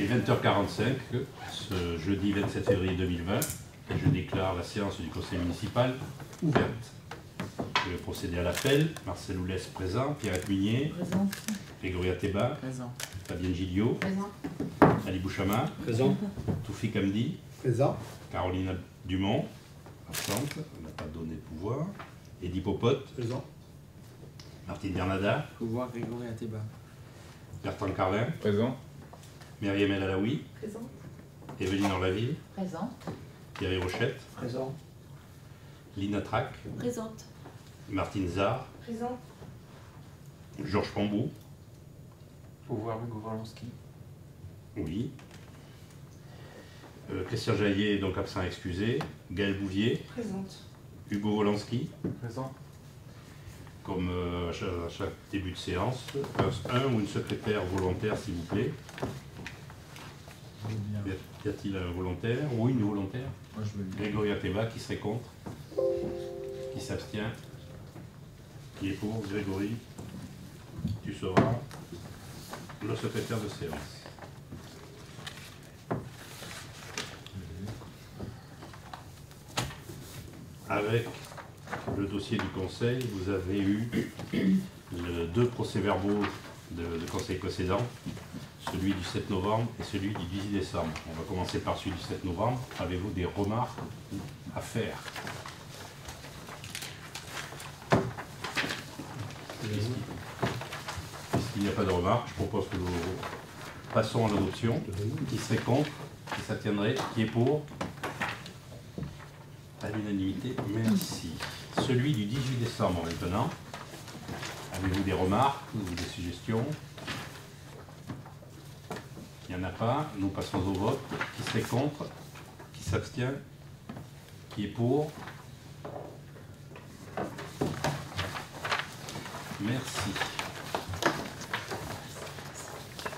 est 20h45, ce jeudi 27 février 2020, et je déclare la séance du conseil municipal ouverte. Je vais procéder à l'appel. Marcel Oulès présent, Pierrette Munier, Présent. Grégory Ateba, Présent. Fabienne Gilliot, Présent. Ali Bouchama, Présent. Toufik Hamdi, Présent. Caroline Dumont, absente, on n'a pas donné de pouvoir, Eddy Popote, Présent. Martine Bernada, Pouvoir Grégory Ateba. Bertrand Carlin, Présent. Myriam El Alaoui, Présent. Evelyne Orlaville, Présent. Thierry Rochette, Présent. Lina Trac, Présente. Martine Zard, Présent. Georges Pambou, Pouvoir Hugo Wolonski. oui. Christian Jaillet, donc absent excusé. Gaël Bouvier, Présente. Hugo Wolanski, Présent. comme à chaque début de séance. Un ou une secrétaire volontaire, s'il vous plaît. Y a-t-il un volontaire ou une volontaire? Moi je veux bien. Grégory Ateba, qui serait contre? Qui s'abstient? Qui est pour? Grégory, tu seras le secrétaire de séance. Avec le dossier du conseil, vous avez eu deux procès-verbaux de conseil précédent, celui du 7 novembre et celui du 18 décembre. On va commencer par celui du 7 novembre. Avez-vous des remarques à faire? Puisqu'il n'y a pas de remarques, je propose que nous passons à l'adoption. Qui serait contre? Qui s'abstiendrait? Qui est pour? À l'unanimité, merci. Celui du 18 décembre maintenant. Avez-vous des remarques ou des suggestions? Il n'y en a pas. Nous passons au vote. Qui serait contre? Qui s'abstient? Qui est pour? Merci.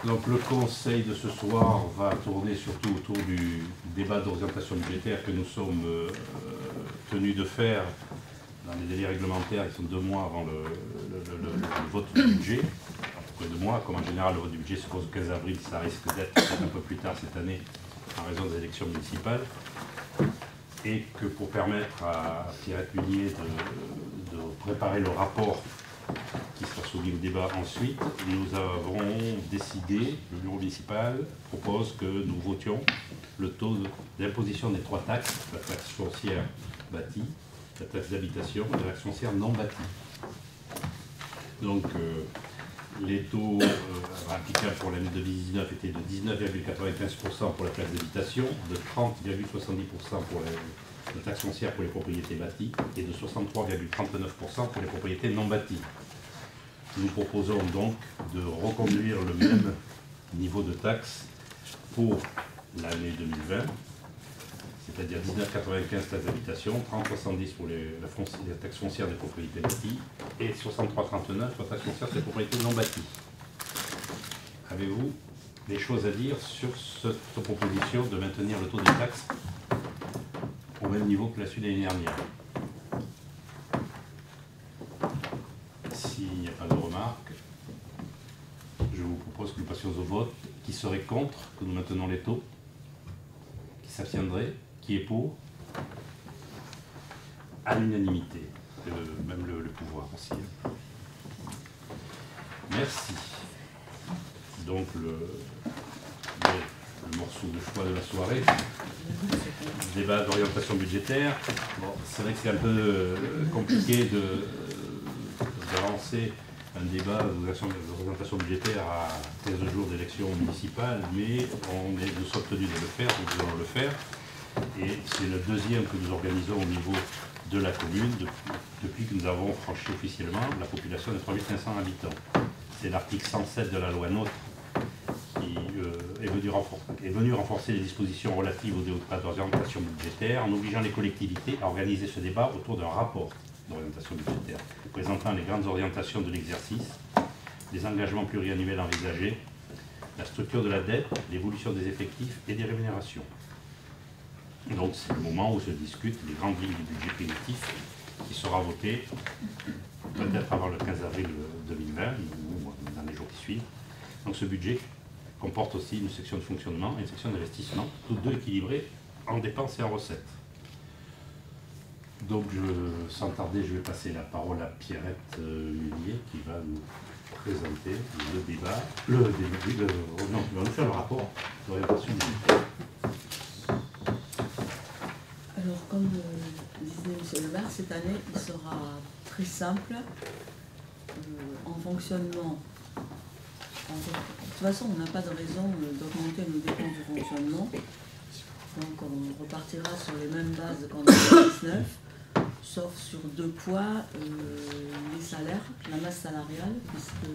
Donc le conseil de ce soir va tourner surtout autour du débat d'orientation budgétaire que nous sommes tenus de faire dans les délais réglementaires qui sont 2 mois avant le vote du budget. À peu près 2 mois, comme en général le vote du budget se pose le 15 avril, ça risque d'être un peu plus tard cette année en raison des élections municipales. Et que pour permettre à Pierrette Munier de préparer le rapport qui sera soumis au débat ensuite, nous avons décidé, le bureau municipal propose que nous votions le taux d'imposition des 3 taxes, la taxe foncière bâtie, la taxe d'habitation et la taxe foncière non bâtie. Donc les taux applicables pour l'année 2019 étaient de 19,95% pour la taxe d'habitation, de 30,70% pour la taxe foncière pour les propriétés bâties et de 63,39% pour les propriétés non bâties. Nous proposons donc de reconduire le même niveau de taxe pour l'année 2020, c'est-à-dire 19,95 taxe d'habitation, 30,70 pour la taxe foncière des propriétés bâties et 63,39 pour la taxe foncière des propriétés non bâties. Avez-vous des choses à dire sur cette proposition de maintenir le taux de taxe au même niveau que la suite de l'année dernière? S'il n'y a pas de remarques, je vous propose que nous passions au vote. Qui serait contre que nous maintenons les taux? Qui s'abstiendrait? Qui est pour? À l'unanimité, même le pouvoir aussi. Merci. Donc le morceau de choix de la soirée, débat d'orientation budgétaire. Bon, c'est vrai que c'est un peu compliqué de lancer un débat d'orientation budgétaire à 15 jours d'élection municipale, mais nous sommes tenus de le faire, nous allons le faire. Et c'est le deuxième que nous organisons au niveau de la commune depuis que nous avons franchi officiellement la population de 3500 habitants. C'est l'article 107 de la loi NOTRe qui est venu renforcer les dispositions relatives au débat d'orientation budgétaire en obligeant les collectivités à organiser ce débat autour d'un rapport d'orientation budgétaire présentant les grandes orientations de l'exercice, les engagements pluriannuels envisagés, la structure de la dette, l'évolution des effectifs et des rémunérations. Donc c'est le moment où se discutent les grandes lignes du budget primitif qui sera voté peut-être avant le 15 avril 2020 ou dans les jours qui suivent. Donc ce budget comporte aussi une section de fonctionnement et une section d'investissement, toutes deux équilibrées en dépenses et en recettes. Donc, sans tarder, je vais passer la parole à Pierrette Munier qui va nous présenter le débat, non, qui va nous faire le rapport d'orientation du budget. Alors, comme disait M. Le Maire, cette année, il sera très simple en fonctionnement. De toute façon, on n'a pas de raison d'augmenter nos dépenses de fonctionnement. Donc, on repartira sur les mêmes bases qu'en 2019, sauf sur deux points, les salaires, la masse salariale, puisque,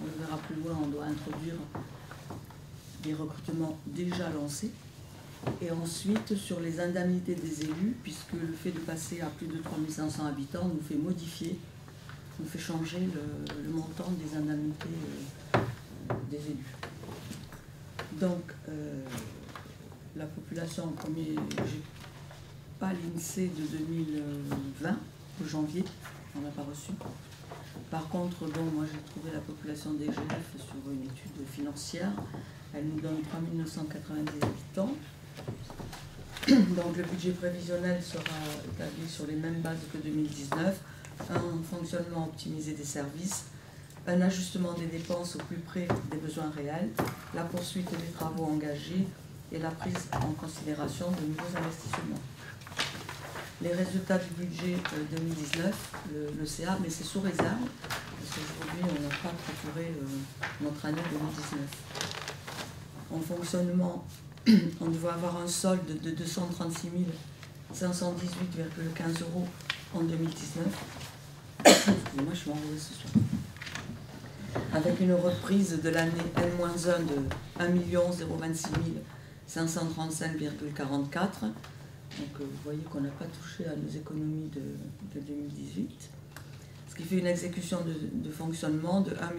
on le verra plus loin, on doit introduire des recrutements déjà lancés. Et ensuite, sur les indemnités des élus, puisque le fait de passer à plus de 3500 habitants nous fait modifier, nous fait changer le montant des indemnités des élus. Donc, la population en premier, j'ai pas l'INSEE de 2020, au janvier, on n'a pas reçu. Par contre, bon, moi j'ai trouvé la population DGF sur une étude financière, elle nous donne 3990 habitants. Donc le budget prévisionnel sera établi sur les mêmes bases que 2019, un fonctionnement optimisé des services, un ajustement des dépenses au plus près des besoins réels, la poursuite des travaux engagés et la prise en considération de nouveaux investissements. Les résultats du budget 2019, le CA, mais c'est sous réserve, parce qu'aujourd'hui on n'a pas clôturé notre année 2019. En fonctionnement, on devait avoir un solde de 236 518,15 € en 2019. Excusez-moi, je suis enrouée ce soir. Avec une reprise de l'année N-1 de 1 026 535,44. Donc vous voyez qu'on n'a pas touché à nos économies de 2018. Ce qui fait une exécution de fonctionnement de 1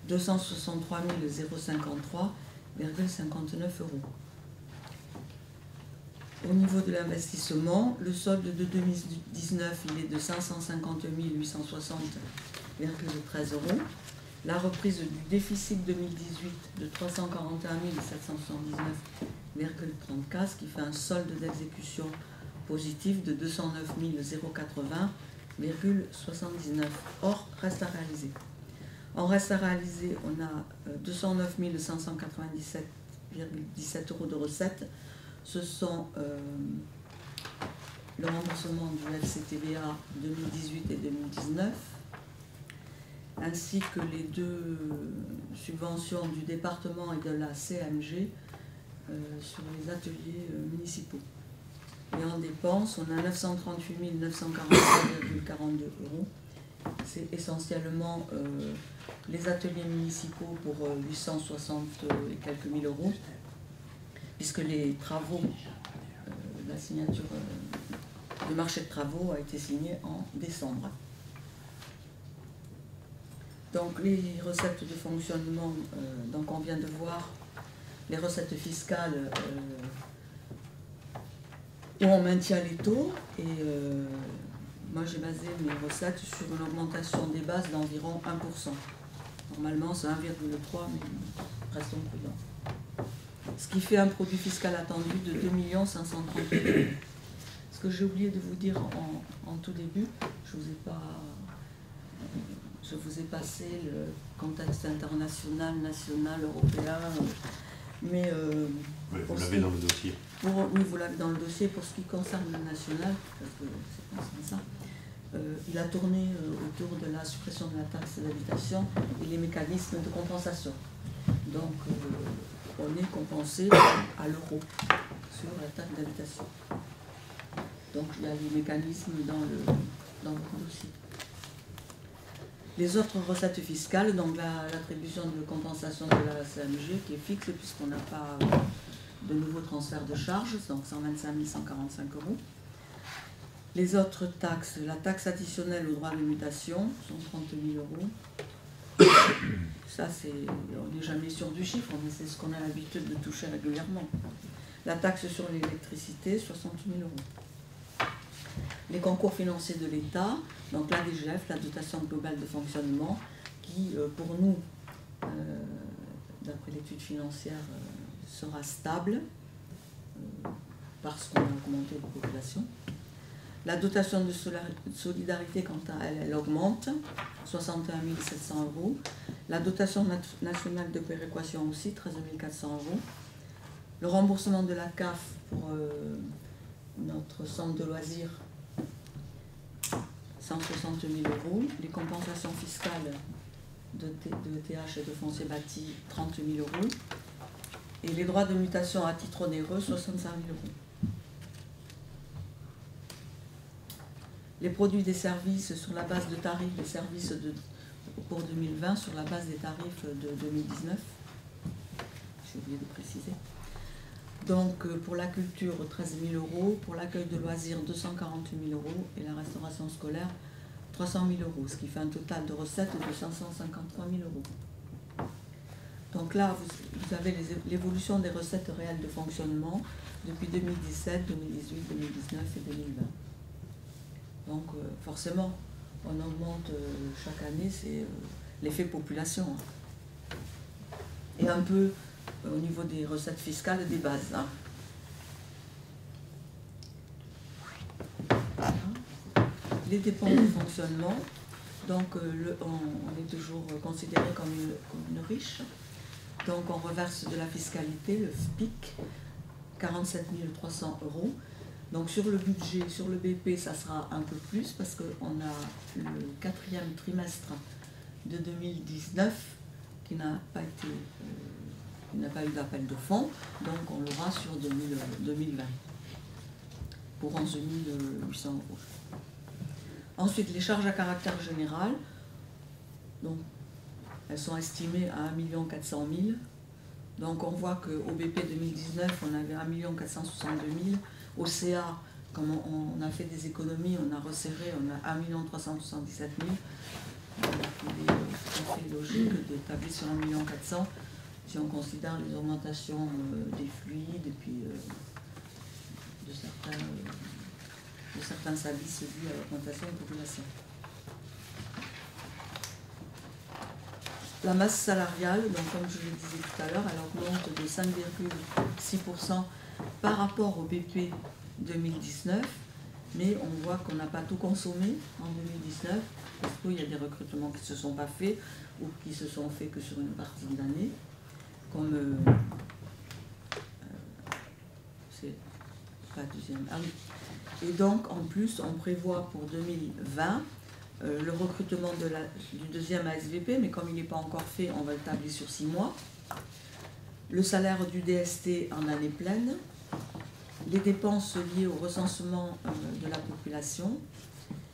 263 053,59 €. Au niveau de l'investissement, le solde de 2019 il est de 550 860,13 €. La reprise du déficit 2018 de 341 779,34, ce qui fait un solde d'exécution positif de 209 080,79. Or, reste à réaliser. En reste à réaliser, on a 209 597,17 € de recettes. Ce sont le remboursement du FCTVA 2018 et 2019, ainsi que les deux subventions du département et de la CMG sur les ateliers municipaux. Et en dépenses, on a 938 943,42 €. C'est essentiellement les ateliers municipaux pour 860 et quelques mille euros, puisque les travaux, la signature, le marché de travaux a été signé en décembre. Donc les recettes de fonctionnement, donc on vient de voir les recettes fiscales où on maintient les taux, et moi j'ai basé mes recettes sur une augmentation des bases d'environ 1%. Normalement c'est 1,3, mais restons prudents. Ce qui fait un produit fiscal attendu de 2 530 000 €. Ce que j'ai oublié de vous dire en tout début, je vous ai passé le contexte international, national, européen, mais... oui, vous l'avez dans le dossier. Oui, vous l'avez dans le dossier. Pour ce qui concerne le national, parce que c'est ça, il a tourné autour de la suppression de la taxe d'habitation et les mécanismes de compensation. Donc, on est compensé à l'euro sur la taxe d'habitation. Donc, il y a les mécanismes dans le dossier. Les autres recettes fiscales, donc l'attribution de compensation de la CMG qui est fixe puisqu'on n'a pas de nouveaux transferts de charges, donc 125 145 €. Les autres taxes, la taxe additionnelle au droit de mutation, sont 30 000 €. Ça, on n'est jamais sûr du chiffre, mais c'est ce qu'on a l'habitude de toucher régulièrement. La taxe sur l'électricité, 60 000 €. Les concours financiers de l'État, donc la DGF, la dotation globale de fonctionnement, qui pour nous d'après l'étude financière, sera stable parce qu'on a augmenté la population. La dotation de solidarité, quant à elle, elle augmente, 61 700 €. La dotation nationale de péréquation aussi, 13 400 €. Le remboursement de la CAF pour notre centre de loisirs, 160 000 €. Les compensations fiscales de TH et de foncier bâti, 30 000 €. Et les droits de mutation à titre onéreux, 65 000 €. Les produits des services sur la base de tarifs des services pour 2020 sur la base des tarifs de 2019. J'ai oublié de préciser. Donc pour la culture, 13 000 €, pour l'accueil de loisirs, 240 000 € et la restauration scolaire, 300 000 €, ce qui fait un total de recettes de 553 000 €. Donc là, vous avez l'évolution des recettes réelles de fonctionnement depuis 2017, 2018, 2019 et 2020. Donc forcément, on augmente chaque année, c'est l'effet population. Hein. Et un peu au niveau des recettes fiscales des bases. Hein. Voilà. Les dépenses de fonctionnement, donc on est toujours considéré comme une riche. Donc on reverse de la fiscalité, le FPIC, 47 300 €. Donc sur le budget, sur le BP, ça sera un peu plus parce qu'on a le 4e trimestre de 2019 qui n'a pas eu d'appel de fonds, donc on l'aura sur 2020 pour 11 800 €. Ensuite, les charges à caractère général, donc elles sont estimées à 1 400 000 €. Donc on voit qu'au BP 2019, on avait 1 462 000 €. Au CA, comme on a fait des économies, on a resserré, on a 1 377 000 €. Donc il est tout à fait logique d'établir sur 1 400 000 € si on considère les augmentations des fluides et puis de certains services dus à l'augmentation de la population. La masse salariale, donc comme je le disais tout à l'heure, elle augmente de 5,6% par rapport au BP 2019, mais on voit qu'on n'a pas tout consommé en 2019, parce qu'il y a des recrutements qui ne se sont pas faits ou qui se sont faits que sur une partie de l'année, comme c'est pas deuxième. Ah oui. Et donc en plus on prévoit pour 2020 le recrutement du deuxième ASVP, mais comme il n'est pas encore fait, on va le tabler sur 6 mois. Le salaire du DST en année pleine, les dépenses liées au recensement de la population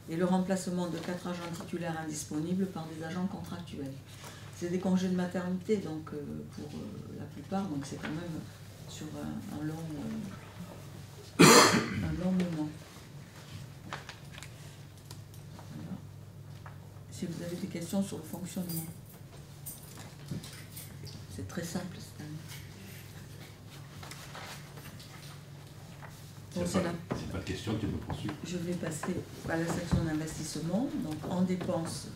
et le remplacement de 4 agents titulaires indisponibles par des agents contractuels. C'est des congés de maternité, donc pour la plupart, donc c'est quand même sur un long moment. Voilà. Si vous avez des questions sur le fonctionnement, c'est très simple cette année. C'est pas de question, tu me poursuis. Je vais passer à la section d'investissement. Donc en dépenses,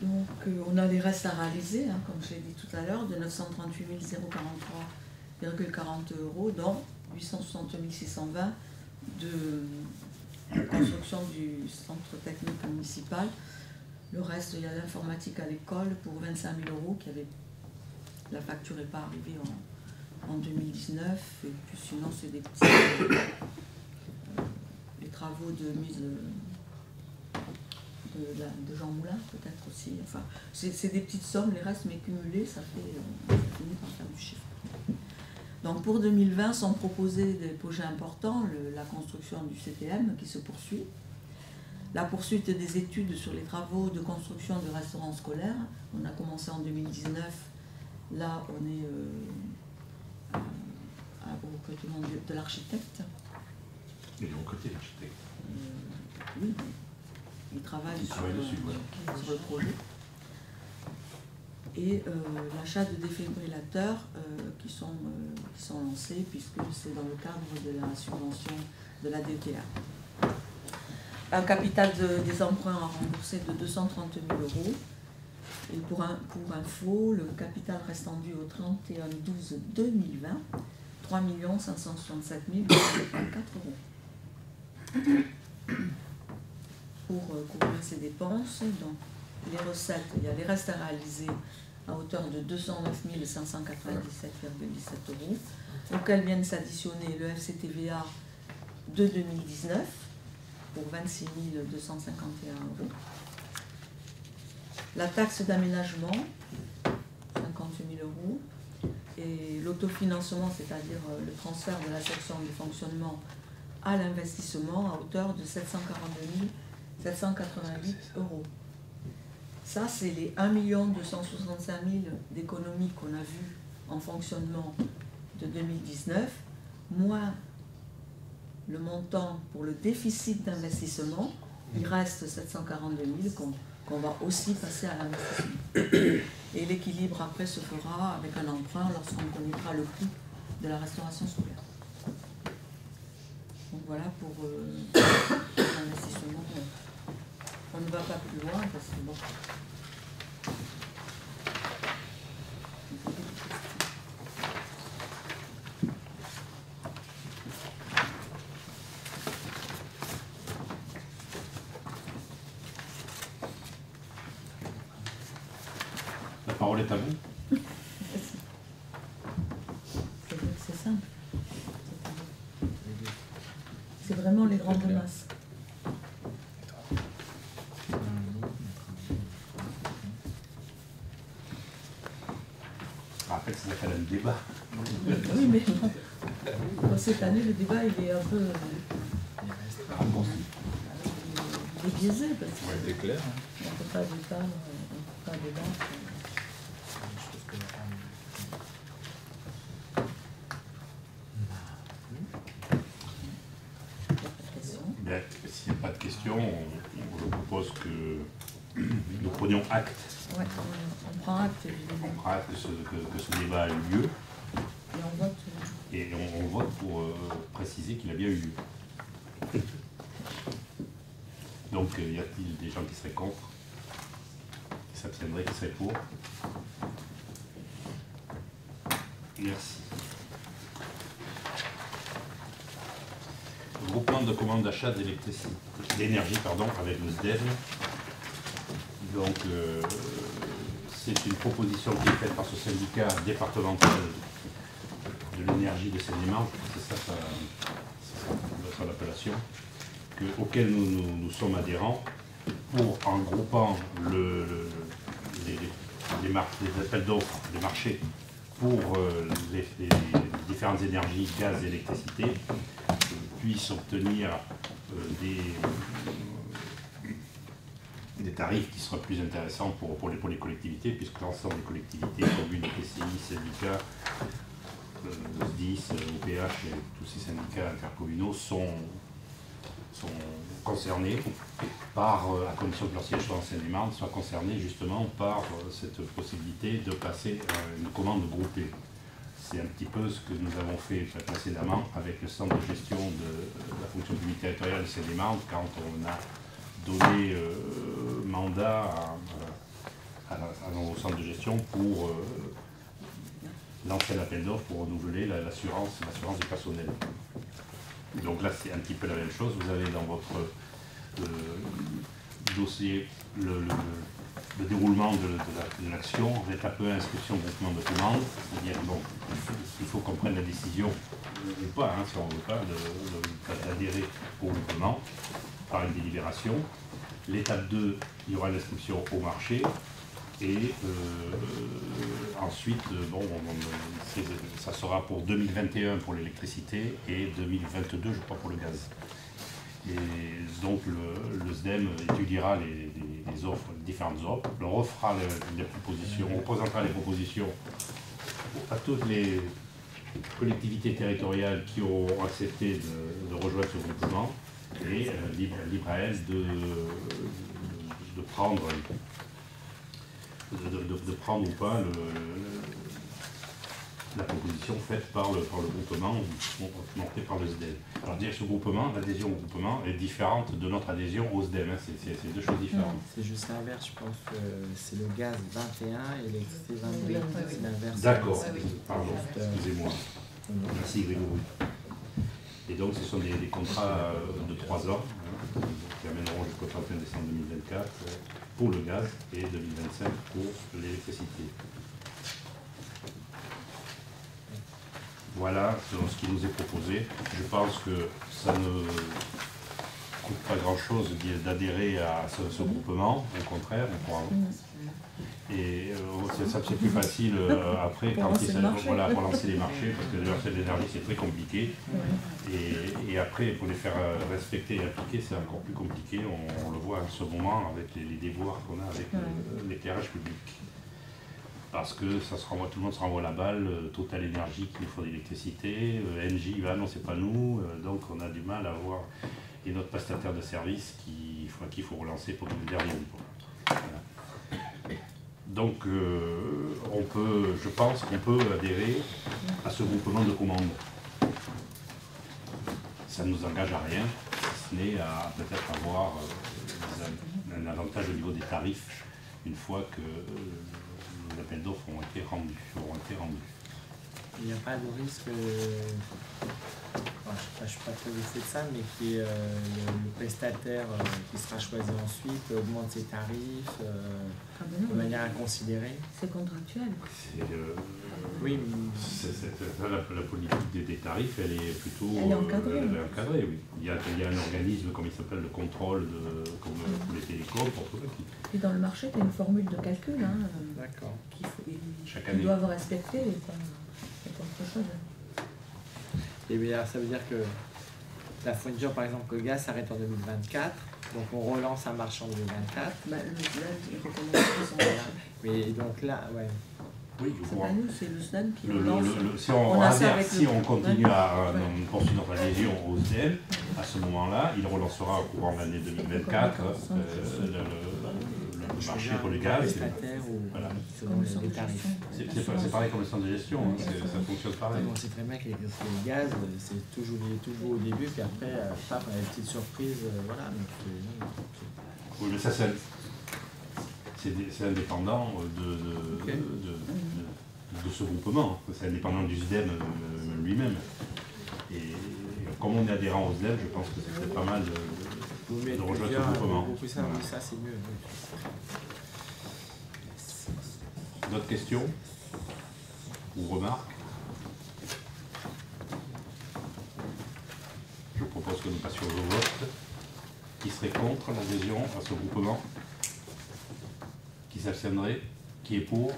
donc on a les restes à réaliser, hein, comme je l'ai dit tout à l'heure, de 938 043,40 €, dont 860 620 de construction du centre technique municipal. Le reste, il y a l'informatique à l'école pour 25 000 € qui avait, la facture n'est pas arrivée en 2019, et puis sinon c'est des petits les travaux de mise de Jean Moulin peut-être aussi, enfin c'est des petites sommes, les restes, mais cumulés ça finit par faire du chiffre. Donc pour 2020 sont proposés des projets importants, la construction du CTM qui se poursuit, la poursuite des études sur les travaux de construction de restaurants scolaires. On a commencé en 2019, là on est au recrutement de l'architecte. Et de recruter l'architecte. Oui, il travaille sur le projet. Et l'achat de défibrillateurs qui sont lancés puisque c'est dans le cadre de la subvention de la DTA. un capital des emprunts à rembourser de 230 000 €. Et pour info, le capital restant dû au 31/12/2020, 3 567 234 €. Pour couvrir ces dépenses, donc les recettes, il y a les restes à réaliser à hauteur de 209 597,17 €, auxquels viennent s'additionner le FCTVA de 2019 pour 26 251 €. La taxe d'aménagement, 58 000 €, et l'autofinancement, c'est-à-dire le transfert de la section du fonctionnement à l'investissement à hauteur de 742 788 €. Ça, c'est les 1 265 000 d'économies qu'on a vues en fonctionnement de 2019, moins le montant pour le déficit d'investissement. Il reste 742 000 qu'on va aussi passer à l'investissement. Et l'équilibre après se fera avec un emprunt lorsqu'on connaîtra le coût de la restauration scolaire. Donc voilà pour l'investissement. On ne va pas plus loin parce que bon. La parole est à vous. C'est simple. C'est vraiment les grandes masses. Après, ça s'appelle un débat. Oui, mais bon, cette année, le débat, il est un peu il est biaisé parce qu'on C'est clair. ne peut pas débattre. Bien, s'il n'y a pas de questions, je propose que nous prenions acte. Ouais, on prend acte, évidemment. On prend acte que ce débat a eu lieu Et on vote. et on vote pour préciser qu'il a bien eu lieu. Donc, y a-t-il des gens qui seraient contre, qui s'abstiendraient, qui seraient pour? Merci. Groupement de commandes d'achat d'énergie avec le SDEN. Donc, c'est une proposition qui est faite par ce syndicat départemental de l'énergie de Seine-et-Marne, c'est ça son appellation, auquel nous sommes adhérents, pour, en groupant les appels d'offres, les marchés, pour les différentes énergies, gaz et électricité, puissent obtenir des tarifs qui seraient plus intéressants pour les collectivités, puisque l'ensemble des collectivités, communes, PCI, syndicats, SDIS, OPH et tous ces syndicats intercommunaux sont concernés par, à condition que leur siège soit en Seine-et-Marne, soient concernés justement par cette possibilité de passer une commande groupée. C'est un petit peu ce que nous avons fait précédemment avec le centre de gestion de la fonction publique territoriale de Seine-et-Marne, quand on a donné mandat à nos centres de gestion pour lancer un appel d'offres pour renouveler l'assurance du personnel. Donc là, c'est un petit peu la même chose. Vous avez dans votre dossier le déroulement de l'action, étape 1, inscription, groupement de commandes, c'est-à-dire qu'il faut qu'on prenne la décision, ou pas, si on ne veut pas, d'adhérer au groupement par une délibération. L'étape 2, il y aura l'inscription au marché, et ensuite, ça sera pour 2021 pour l'électricité et 2022, je crois, pour le gaz. Et donc le SDEM étudiera les offres, les différentes offres, leur offrira les propositions, on présentera les propositions à toutes les collectivités territoriales qui auront accepté de rejoindre ce groupement, et libre à elles de prendre ou pas la proposition faite par le groupement monté par le SDEM. Alors dire ce groupement, l'adhésion au groupement est différente de notre adhésion au SDEM, hein. C'est deux choses différentes. C'est juste l'inverse, je pense que c'est le gaz 21 et l'électricité 22. Oui, C'est l'inverse. D'accord, oui. pardon, excusez-moi. Merci Grégory. Et donc ce sont des contrats de 3 ans, hein, qui amèneront jusqu'au 31 décembre 2024 pour le gaz et 2025 pour l'électricité. Voilà ce qui nous est proposé. Je pense que ça ne coûte pas grand-chose d'adhérer à ce groupement, au contraire, on pourra. Et c'est plus facile après Pour quand lancer il le s'agit marché. voilà, pour lancer les marchés, parce que le marché de l'énergie c'est très compliqué. Et après, pour les faire respecter et appliquer, c'est encore plus compliqué. On le voit en ce moment avec les déboires qu'on a avec l'éclairage public. Parce que tout le monde se renvoie la balle, Total Énergie qui nous faut de l'électricité, Engie, non c'est pas nous, donc on a du mal à voir. Et notre prestataire de service qu'il faut relancer pour nous derrière. Voilà. Donc je pense qu'on peut adhérer à ce groupement de commandes. Ça ne nous engage à rien, si ce n'est à peut-être avoir un avantage au niveau des tarifs une fois que les appels d'offres auront été rendus. Il n'y a pas de risque, je ne suis pas très vexé de ça, mais qui le prestataire qui sera choisi ensuite augmente ses tarifs de manière inconsidérée. C'est contractuel. Oui, la politique des tarifs, elle est plutôt elle est encadrée. Elle est encadrée, oui. Il y a un organisme, comme il s'appelle, de contrôle, comme pour les télécoms, pour tout ça. Et dans le marché, tu as une formule de calcul d'accord. qu'ils doivent respecter et pas autre chose. Et bien, ça veut dire que la fourniture, par exemple, le gaz s'arrête en 2024, donc on relance un marché en 2024. Là, il recommence. Mais donc là, ouais. Oui, c'est pas nous, c'est le SDEM qui lance. Si on continue à poursuivre notre adhésion au SDEM, à ce moment-là, il relancera au courant de l'année 2024 le marché pour le gaz. Voilà. C'est pareil comme le centre de gestion, hein, ça fonctionne pareil. On sait très bien que les gaz, c'est toujours tout beau au début, puis après, paf, on a une petite surprise, voilà. Oui, mais ça, c'est indépendant de ce groupement, c'est indépendant du SDEM lui-même. Et comme on est adhérent au SDEM, je pense que c'est pas mal de rejoindre ce groupement. Voilà. Ça, c'est mieux. D'autres questions ou remarques? Je propose que nous passions au vote. Qui serait contre l'adhésion à ce groupement? Qui s'abstiendrait? Qui est pour?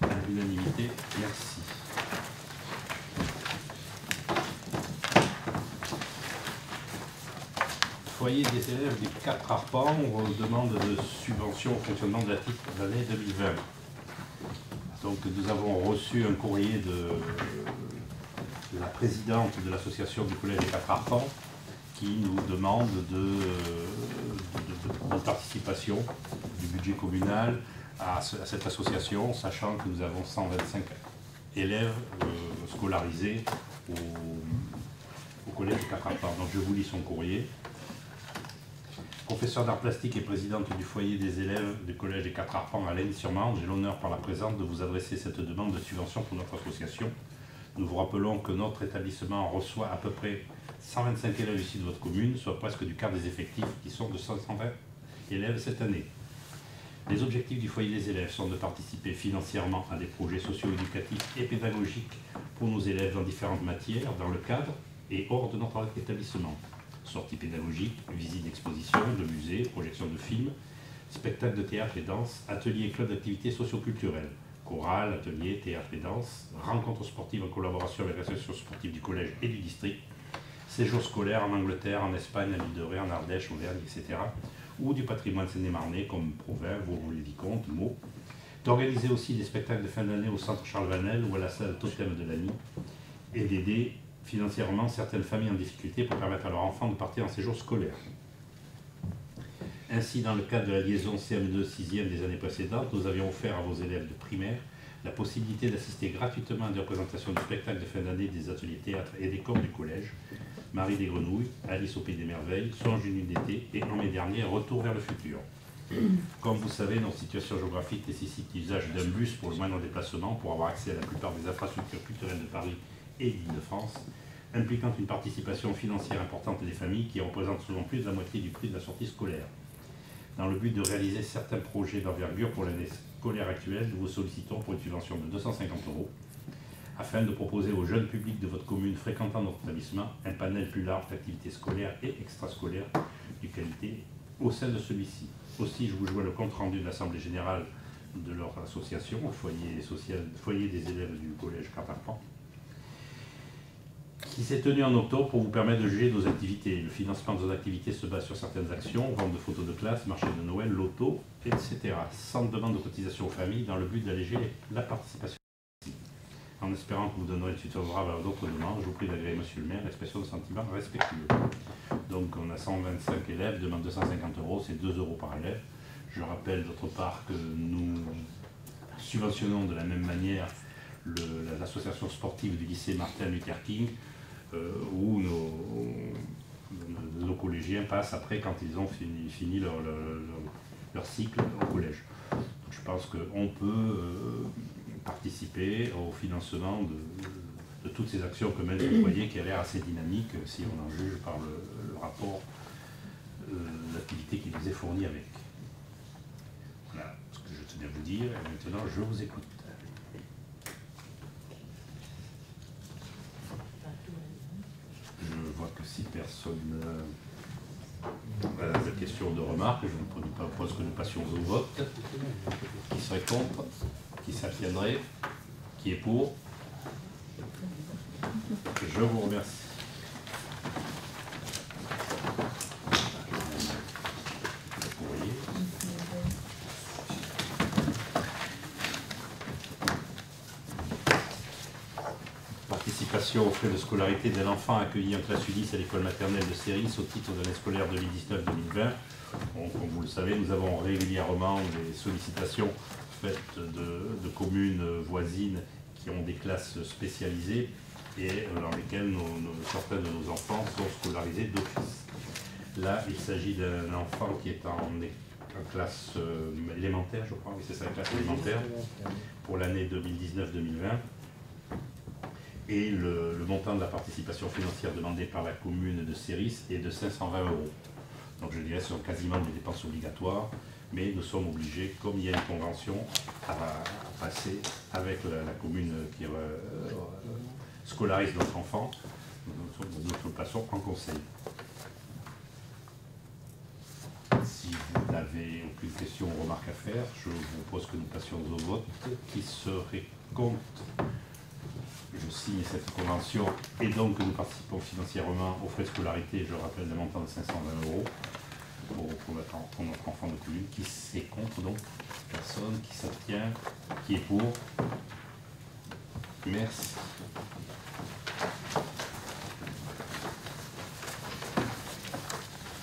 À l'unanimité, merci. Foyer des élèves des 4 arpents, on demande de subvention au fonctionnement de la titre d'année 2020. Donc nous avons reçu un courrier de la présidente de l'association du collège des 4 arpents qui nous demande de participation du budget communal à cette association, sachant que nous avons 125 élèves scolarisés au collège des 4 arpents. Donc je vous lis son courrier. Professeur d'art plastique et présidente du foyer des élèves du collège des 4 arpents à Lagny-sur-Marne, j'ai l'honneur par la présente de vous adresser cette demande de subvention pour notre association. Nous vous rappelons que notre établissement reçoit à peu près 125 élèves ici de votre commune, soit presque du quart des effectifs qui sont de 120 élèves cette année. Les objectifs du foyer des élèves sont de participer financièrement à des projets socio-éducatifs et pédagogiques pour nos élèves dans différentes matières, dans le cadre et hors de notre établissement. Sorties pédagogiques, visites d'expositions, de musées, projections de films, spectacles de théâtre et danse, ateliers et clubs d'activités socio-culturelles, chorales, ateliers, théâtre et danse, rencontres sportives en collaboration avec l'association sportive du collège et du district, séjours scolaires en Angleterre, en Espagne, à l'île de Ré, en Ardèche, Auvergne, etc., ou du patrimoine seine-et-marnais comme Provins, Vauvaux-les-Vicomtes, Meaux, d'organiser aussi des spectacles de fin d'année au centre Charles Vanel ou à la salle Totem de Lagny, et d'aider financièrement certaines familles en difficulté pour permettre à leurs enfants de partir en séjour scolaire. Ainsi, dans le cadre de la liaison CM2 6e des années précédentes, nous avions offert à vos élèves de primaire la possibilité d'assister gratuitement à des représentations du spectacle de fin d'année des ateliers théâtre et décors du collège, Marie des Grenouilles, Alice au Pays des Merveilles, Songe d'une nuit d'été et en mai dernier, Retour vers le futur. Comme vous savez, notre situation géographique nécessite l'usage d'un bus pour le moindre déplacement pour avoir accès à la plupart des infrastructures culturelles de Paris et d'Île-de-France, impliquant une participation financière importante des familles qui représentent souvent plus de la moitié du prix de la sortie scolaire. Dans le but de réaliser certains projets d'envergure pour l'année scolaire actuelle, nous vous sollicitons pour une subvention de 250 € afin de proposer aux jeunes publics de votre commune fréquentant notre établissement un panel plus large d'activités scolaires et extrascolaires de qualité au sein de celui-ci. Aussi, je vous joins le compte-rendu de l'Assemblée Générale de leur association, foyer des élèves du collège Carpentras, qui s'est tenu en octobre pour vous permettre de juger nos activités. Le financement de nos activités se base sur certaines actions, vente de photos de classe, marché de Noël, loto, etc. Sans demande de cotisation aux familles dans le but d'alléger la participation. En espérant que vous donnerez une suite favorable à d'autres demandes, je vous prie d'agréer, monsieur le maire, l'expression de sentiments respectueux. Donc on a 125 élèves, demande 250 €, c'est 2 € par élève. Je rappelle d'autre part que nous subventionnons de la même manière l'association sportive du lycée Martin Luther King, où nos collégiens passent après quand ils ont fini leur cycle au collège. Donc je pense qu'on peut participer au financement de toutes ces actions que mène le foyer, qui a l'air assez dynamique si on en juge par le rapport l'activité qui nous est fournie avec. Voilà ce que je tenais à vous dire, et maintenant je vous écoute. Je vois que si personne n'a de questions ou de remarques, je ne propose que nous passions au vote. Qui serait contre? Qui s'abstiendrait? Qui est pour? Je vous remercie. Participation aux frais de scolarité d'un enfant accueilli en classe Ulysse à l'école maternelle de Céris au titre de l'année scolaire 2019-2020. Bon, comme vous le savez, nous avons régulièrement des sollicitations faites de communes voisines qui ont des classes spécialisées et dans lesquelles certains de nos enfants sont scolarisés d'office. Là, il s'agit d'un enfant qui est en classe élémentaire, je crois, oui c'est ça, classe élémentaire, pour l'année 2019-2020. Et le montant de la participation financière demandée par la commune de Céris est de 520 €. Donc je dirais que ce sont quasiment des dépenses obligatoires, mais nous sommes obligés, comme il y a une convention, à passer avec la commune qui scolarise notre enfant. Nous le passons en conseil. Si vous n'avez aucune question ou remarque à faire, je vous propose que nous passions au vote. Qui serait contre? Je signe cette convention et donc nous participons financièrement aux frais de scolarité, je rappelle, d'un montant de 520 € pour notre enfant de commune. Qui c'est contre donc? Personne. Qui s'abstient? Qui est pour? Merci.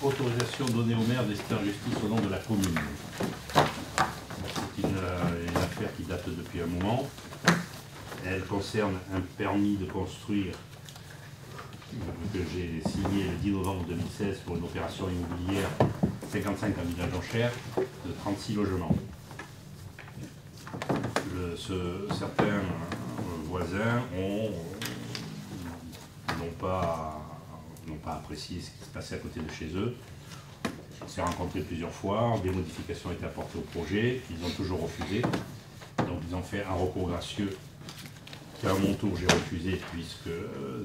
Autorisation donnée au maire d'exercer justice au nom de la commune. C'est une affaire qui date depuis un moment. Elle concerne un permis de construire que j'ai signé le 10 novembre 2016 pour une opération immobilière 55 à Village en Cher de 36 logements. Certains voisins n'ont pas apprécié ce qui se passait à côté de chez eux. On s'est rencontrés plusieurs fois, des modifications ont été apportées au projet, ils ont toujours refusé. Donc ils ont fait un recours gracieux qu'à mon tour j'ai refusé puisque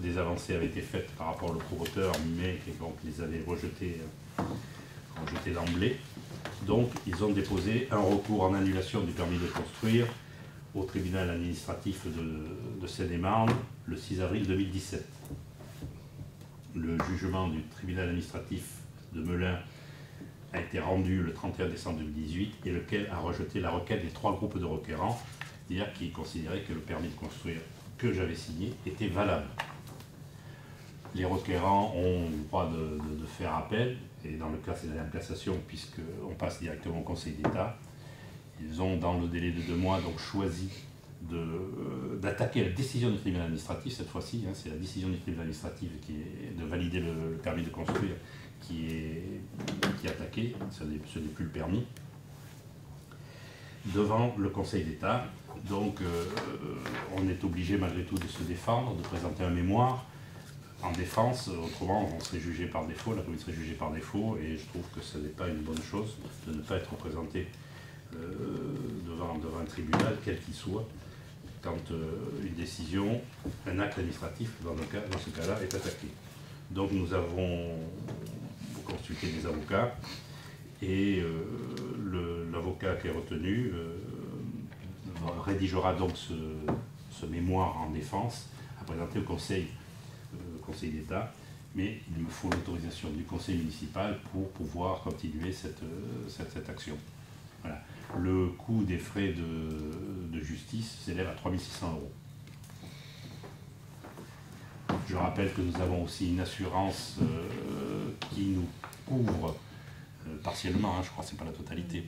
des avancées avaient été faites par rapport au promoteur, mais donc les avaient rejetées d'emblée. Donc ils ont déposé un recours en annulation du permis de construire au tribunal administratif de Seine-et-Marne le 6 avril 2017. Le jugement du tribunal administratif de Melun a été rendu le 31 décembre 2018 et lequel a rejeté la requête des 3 groupes de requérants, c'est-à-dire qui considéraient que le permis de construire que j'avais signé était valable. Les requérants ont le droit de faire appel, et dans le cas c'est la cassation puisqu'on passe directement au Conseil d'État. Ils ont dans le délai de 2 mois donc choisi d'attaquer la décision du tribunal administratif cette fois-ci. Hein, c'est la décision du tribunal administratif qui est de valider le permis de construire qui est attaquée, ce n'est plus le permis, devant le Conseil d'État. Donc on est obligé malgré tout de se défendre, de présenter un mémoire en défense, autrement on serait jugé par défaut, la commune serait jugée par défaut, et je trouve que ce n'est pas une bonne chose de ne pas être représenté devant un tribunal, quel qu'il soit, quand une décision, un acte administratif, dans ce cas-là, est attaqué. Donc nous avons consulté des avocats, et l'avocat qui est retenu rédigera donc ce mémoire en défense à présenter au Conseil d'État, mais il me faut l'autorisation du Conseil municipal pour pouvoir continuer cette action. Voilà. Le coût des frais de justice s'élève à 3 600 €. Je rappelle que nous avons aussi une assurance qui nous couvre partiellement, hein, je crois que ce n'est pas la totalité,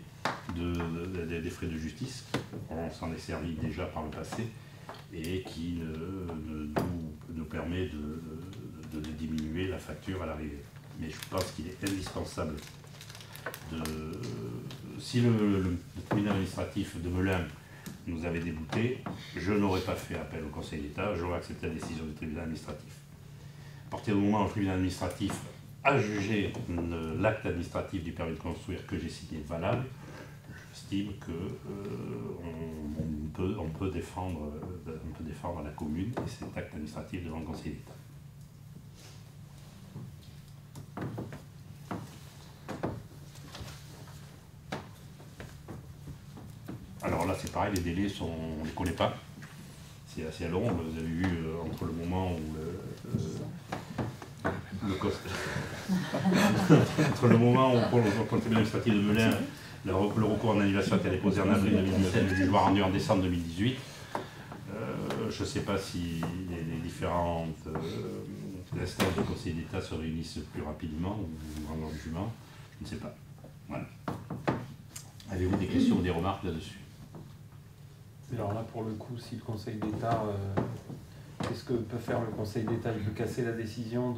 des frais de justice. On s'en est servi déjà par le passé et qui nous permet de diminuer la facture à l'arrivée. Mais je pense qu'il est indispensable si le tribunal administratif de Melun nous avait débouté, je n'aurais pas fait appel au Conseil d'État, j'aurais accepté la décision du tribunal administratif. À partir du moment où le tribunal administratif a jugé l'acte administratif du permis de construire que j'ai signé valable, j'estime qu'on peut défendre la commune et cet acte administratif devant le Conseil d'État. Alors là, c'est pareil, les délais on ne les connaît pas. C'est assez long. Vous avez vu entre le moment où entre le moment où pour le tribunal administratif de Melun, le recours en annulation a été déposé en avril 2017, le jugement rendu en décembre 2018. Je ne sais pas si les différentes instances du Conseil d'État se réunissent plus rapidement ou rendent leur jugement. Je ne sais pas. Voilà. Avez-vous des questions ou des remarques là-dessus? Alors là, pour le coup, si le Conseil d'État, qu'est-ce que peut faire le Conseil d'État? Il peut casser la décision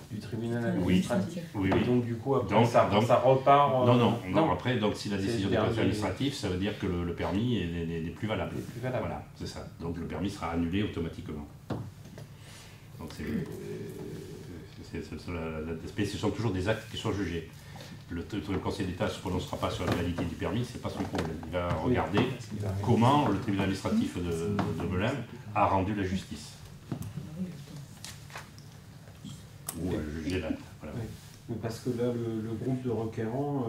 du tribunal administratif. Oui. Donc du coup, après, ça repart... Non, après, donc si la décision du Conseil administratif, ça veut dire que le permis n'est plus valable. Voilà, c'est ça. Donc le permis sera annulé automatiquement. Donc mais ce sont toujours des actes qui sont jugés. Le Conseil d'État ne se prononcera pas sur la validité du permis, ce n'est pas son problème. Il va regarder comment le tribunal administratif de Melun a rendu la justice. Ou jugé l'acte. Voilà. Oui. Mais parce que là, le groupe de requérants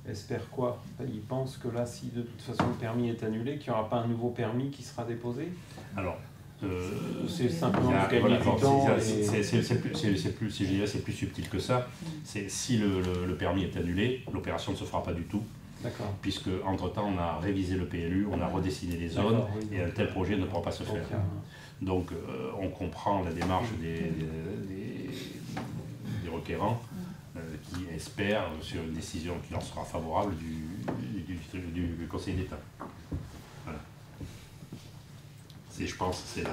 espère quoi? Il pense que là, si de toute façon le permis est annulé, qu'il n'y aura pas un nouveau permis qui sera déposé? Alors, c'est simplement du gagner du temps. C'est plus subtil que ça. Si le permis est annulé, l'opération ne se fera pas du tout. Puisque entre-temps, on a révisé le PLU, on a redessiné les zones, et un tel projet ne pourra pas se faire. Donc, on comprend la démarche des requérants qui espèrent sur une décision qui leur sera favorable du Conseil d'État. Voilà. Je pense que c'est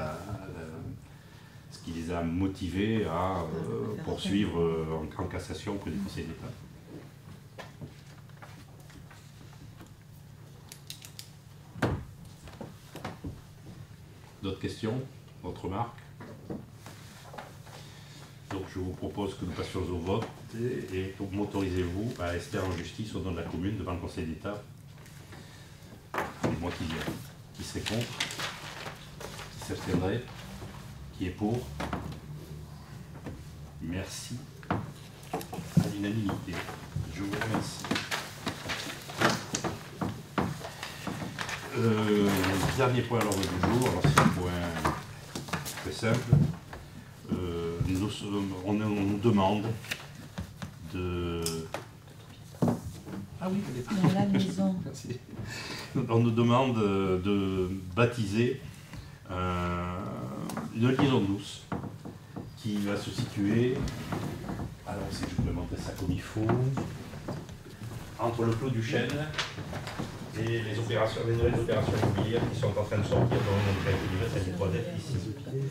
ce qui les a motivés à poursuivre en cassation auprès du Conseil d'État. D'autres questions? D'autres remarques? Donc je vous propose que nous passions au vote et m'autorisez-vous à rester en justice au nom de la commune devant le Conseil d'État. C'est moi qui viens. Qui serait contre? Qui s'abstiendrait? Qui est pour? Merci. À l'unanimité. Je vous remercie. Dernier point à l'ordre du jour, alors c'est un point très simple. On nous demande de... Ah oui, dans la maison. Merci. On nous demande de baptiser une liaison douce qui va se situer, alors si je peux montrer ça comme il faut, entre le Clos du Chêne et les nouvelles opérations immobilières qui sont en train de sortir dans le monde de cette 3D ici.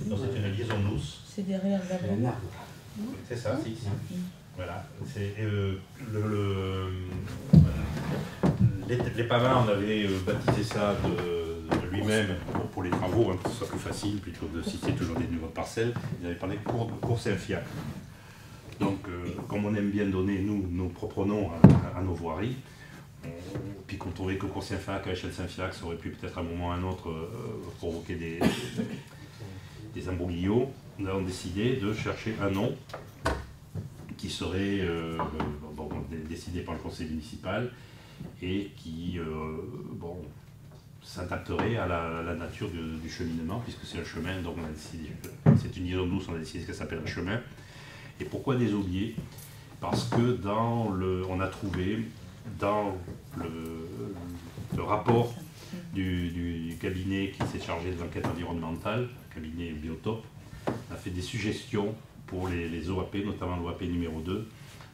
Donc c'est une liaison douce. C'est derrière la C'est ça, si. Voilà. Les Pavins, on avait baptisé ça de lui-même pour les travaux, hein, pour que ce soit plus facile, plutôt que de citer toujours des numéros de parcelles. Ils avaient parlé de cours Saint-Fiacre. Donc, comme on aime bien donner, nous, nos propres noms à nos voiries, puis qu'on trouvait que cours Saint-Fiacre à l'échelle Saint-Fiacre, ça aurait pu peut-être à un moment ou à un autre provoquer des imbroglios, nous avons décidé de chercher un nom qui serait décidé par le conseil municipal et qui s'adapterait à la nature du cheminement, puisque c'est un chemin, donc on a décidé, c'est une liaison douce, on a décidé que ça s'appelle un chemin. Et pourquoi des aubiers? Parce que on a trouvé dans le rapport du cabinet qui s'est chargé de l'enquête environnementale, le cabinet Biotope, a fait des suggestions pour les OAP, notamment l'OAP numéro 2,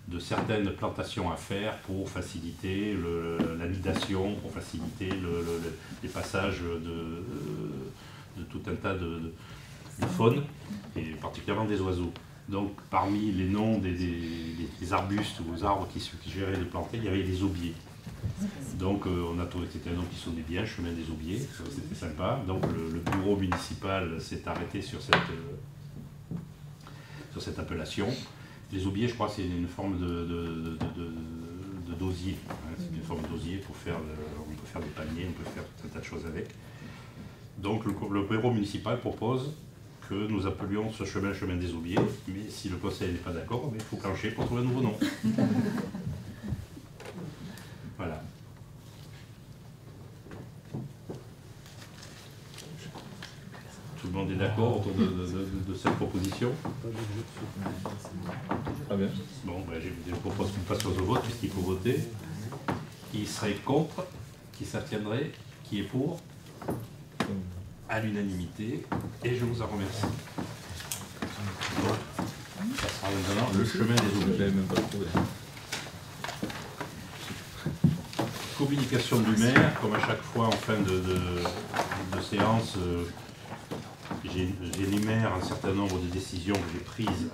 de certaines plantations à faire pour faciliter l'anidation, pour faciliter les passages de tout un tas de faune, et particulièrement des oiseaux. Donc parmi les noms des arbustes ou arbres qui suggéraient de planter, il y avait les aubiers. Donc on a trouvé que c'était un nom qui sonnait bien, chemin des aubiers, c'était sympa. Donc le bureau municipal s'est arrêté sur cette appellation. Les aubiers, je crois, c'est une forme de dosier. Hein, c'est une forme de dosier pour faire, on peut faire des paniers, on peut faire tout un tas de choses avec. Donc le bureau municipal propose que nous appelions ce chemin le chemin des aubiers, mais si le conseil n'est pas d'accord, il faut plancher pour trouver un nouveau nom. Voilà. Tout le monde est d'accord autour de cette proposition? Très bien. Bon, je propose qu'on passe au vote, puisqu'il faut voter. Qui serait contre? Qui s'abstiendrait? Qui est pour? À l'unanimité. Et je vous en remercie. Bon, ça sera maintenant le chemin des aubiers. Je l'avais même pas trouvé. Communication du maire, comme à chaque fois en fin de séance, j'énumère un certain nombre de décisions que j'ai prises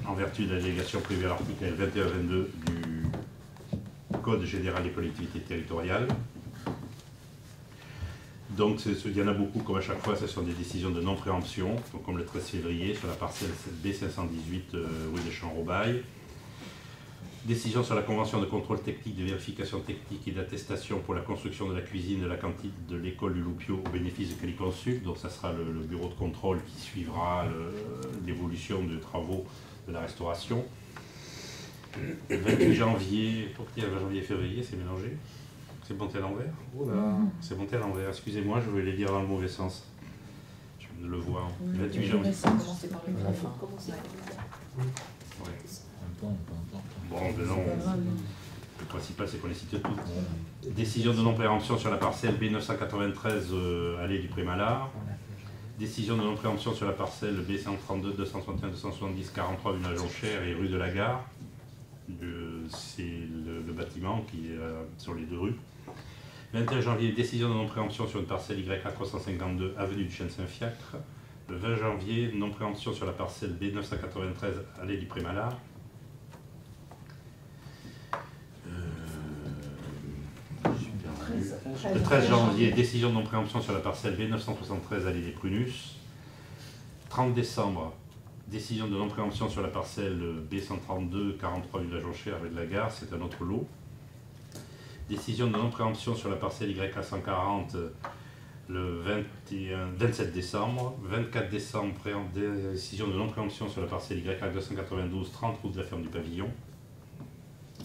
en vertu de la délégation prévue à l'article 21-22 du Code général des collectivités territoriales. Donc il y en a beaucoup, comme à chaque fois, ce sont des décisions de non-préemption, comme le 13 février sur la parcelle B518 rue des Champs-Robaille. Décision sur la convention de contrôle technique, de vérification technique et d'attestation pour la construction de la cuisine de la cantine de l'école du Loupio au bénéfice de Caliconsuc. Donc ça sera le bureau de contrôle qui suivra l'évolution des travaux de la restauration. Le 28 janvier, pourquoi il y a janvier et février, c'est mélangé? C'est monté à l'envers? Oh là, c'est monté à l'envers, excusez-moi, je voulais les dire dans le mauvais sens. Je le vois. 28 janvier. Commencer par La fin. Ouais. Bon, ben non, le principal c'est qu'on les cite toutes. Décision de non-préemption sur la parcelle B993 allée du Prémalard. Décision de non-préemption sur la parcelle B132, 261, 270, 43 rue de la Jonchère et rue de la Gare. C'est le bâtiment qui est sur les deux rues. 21 janvier, décision de non-préemption sur une parcelle YA352 avenue du Chêne Saint-Fiacre. Le 20 janvier, non-préemption sur la parcelle B993 allée du Prémalard. Le 13 janvier, décision de non-préemption sur la parcelle B973 allée des Prunus. 30 décembre, décision de non-préemption sur la parcelle B132, 43 rue de la Jonchère et de la Gare, c'est un autre lot. Décision de non-préemption sur la parcelle YA140 le 27 décembre. 24 décembre, décision de non-préemption sur la parcelle YA292, 30 route de la ferme du Pavillon.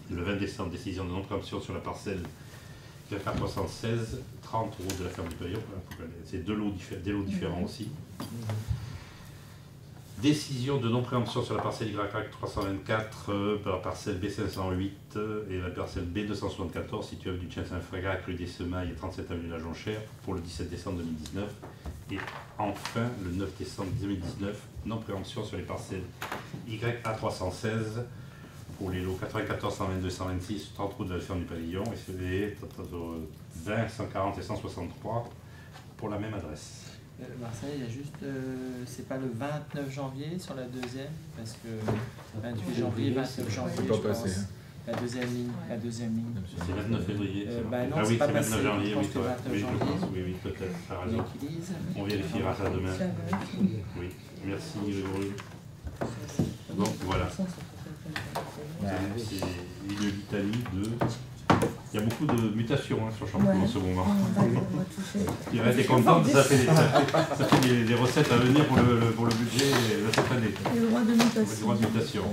Le 20 décembre, décision de non-préemption sur la parcelle YA316, 30 route de la ferme du Pavillon. C'est des lots différents aussi. Décision de non-préemption sur la parcelle YA324, la parcelle B508 et la parcelle B274 située avenue du Chêne Saint-Fiacre, rue des Semailles et 37 avenue de la Jonchère pour le 17 décembre 2019. Et enfin, le 9 décembre 2019, non-préemption sur les parcelles YA316 pour les lots 94, 122, 126, 30 routes de la ferme du pavillon, et c'est les 20, 140 et 163 pour la même adresse. Marseille, il y a juste, c'est pas le 29 janvier sur la deuxième, parce que 28 janvier, 29 janvier, C'est je pas pense. passé. La deuxième ligne, la deuxième ligne. C'est 29 février. c'est bah marqué. non, Ah c'est oui, pas c'est passé, 29 janvier, je pense oui, que toi. 29 Oui, je janvier. pense, oui, peut-être, t'as On raison. utilise. On vérifiera ça demain. Oui, merci Grégory. Donc voilà, c'est une litanie de... Il y a beaucoup de mutations sur Champlon en ce moment. Il va être content, ça fait des recettes à venir pour le budget de cette année. Le droit de Le droit de mutation.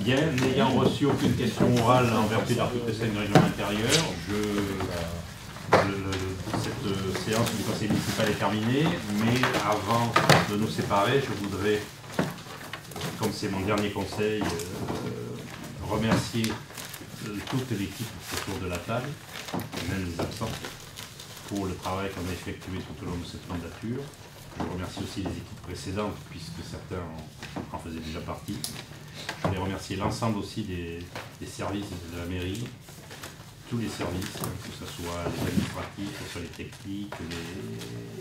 Bien, n'ayant reçu aucune question orale en vertu de l'article 5 du règlement intérieur, cette séance du conseil municipal est terminée, mais avant de nous séparer, je voudrais, comme c'est mon dernier conseil, remercier toute l'équipe autour de la table, même les absents, pour le travail qu'on a effectué tout au long de cette mandature. Je remercie aussi les équipes précédentes, puisque certains en faisaient déjà partie. Je voulais remercier l'ensemble aussi des services de la mairie, tous les services, que ce soit les administratifs, que ce soit les techniques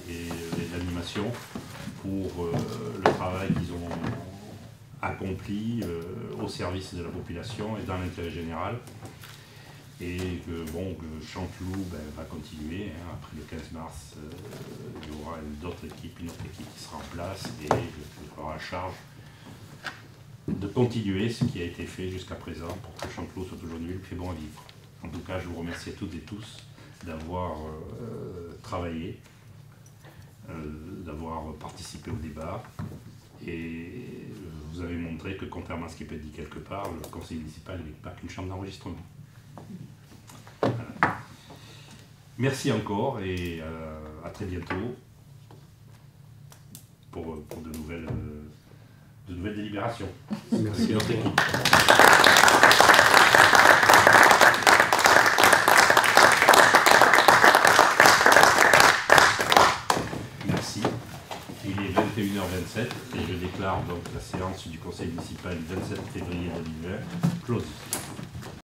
et l'animation, pour le travail qu'ils ont accompli au service de la population et dans l'intérêt général. Et que bon, que Chanteloup va continuer. Après le 15 mars, il y aura une autre équipe qui sera en place et qui aura à charge de continuer ce qui a été fait jusqu'à présent pour que Chanteloup soit aujourd'hui le plus bon à vivre. En tout cas, je vous remercie à toutes et tous d'avoir travaillé, d'avoir participé au débat. Et vous avez montré que, contrairement à ce qui peut être dit quelque part, le conseil municipal n'est pas qu'une chambre d'enregistrement. Voilà. Merci encore et à très bientôt pour de nouvelles délibérations. Merci notre équipe. Merci. Il est 21h27 et je déclare donc la séance du conseil municipal du 27 février 2020 close.